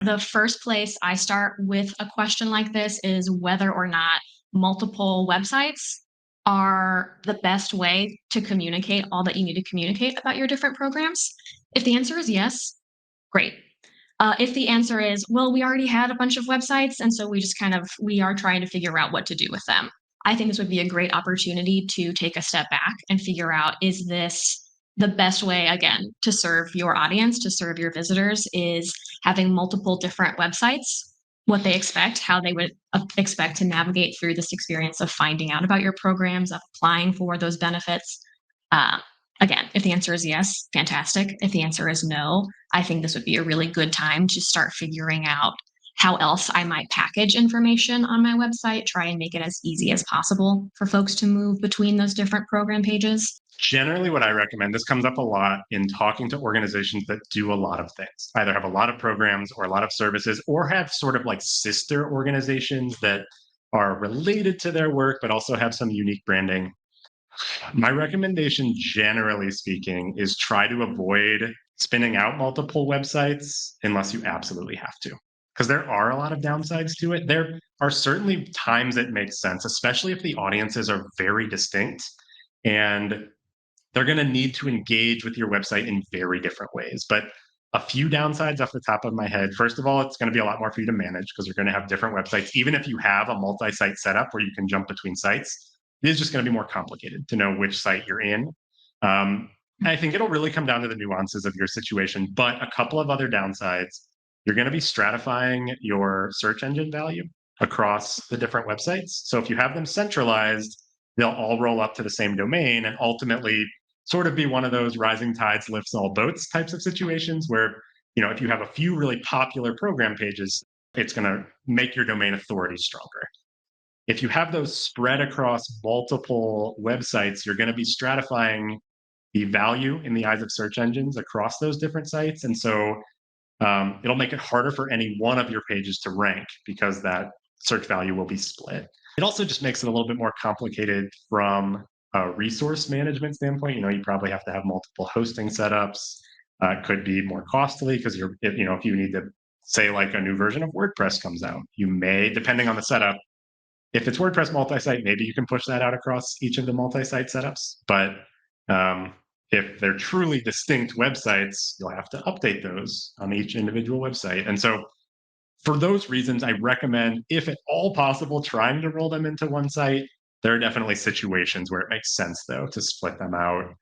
The first place I start with a question like this is whether or not multiple websites are the best way to communicate all that you need to communicate about your different programs. If the answer is yes, great. If the answer is, well, we already had a bunch of websites, and so we are trying to figure out what to do with them. I think this would be a great opportunity to take a step back and figure out, is this the best way, again, to serve your audience, to serve your visitors, is having multiple different websites, what they expect, how they would expect to navigate through this experience of finding out about your programs, of applying for those benefits. Uh, Again, if the answer is yes, fantastic. If the answer is no, I think this would be a really good time to start figuring out how else I might package information on my website, try and make it as easy as possible for folks to move between those different program pages. Generally, what I recommend, this comes up a lot in talking to organizations that do a lot of things, either have a lot of programs or a lot of services, or have sort of like sister organizations that are related to their work, but also have some unique branding. My recommendation, generally speaking, is try to avoid spinning out multiple websites unless you absolutely have to. Because there are a lot of downsides to it. There are certainly times it makes sense, especially if the audiences are very distinct and they're going to need to engage with your website in very different ways. But a few downsides off the top of my head. First of all, it's going to be a lot more for you to manage because you're going to have different websites. Even if you have a multi site setup where you can jump between sites, it is just going to be more complicated to know which site you're in. I think it'll really come down to the nuances of your situation. But a couple of other downsides, you're going to be stratifying your search engine value across the different websites. So if you have them centralized, they'll all roll up to the same domain and ultimately sort of be one of those rising tides lifts all boats types of situations where, if you have a few really popular program pages, it's going to make your domain authority stronger. If you have those spread across multiple websites, you're going to be stratifying the value in the eyes of search engines across those different sites. And so it'll make it harder for any one of your pages to rank because that search value will be split. It also just makes it a little bit more complicated from a resource management standpoint. You probably have to have multiple hosting setups. It could be more costly because if you need to say like a new version of WordPress comes out, you may, depending on the setup, if it's WordPress multi-site, maybe you can push that out across each of the multi-site setups. But if they're truly distinct websites, you'll have to update those on each individual website. And so for those reasons, I recommend, if at all possible, trying to roll them into one site. There are definitely situations where it makes sense, though, to split them out.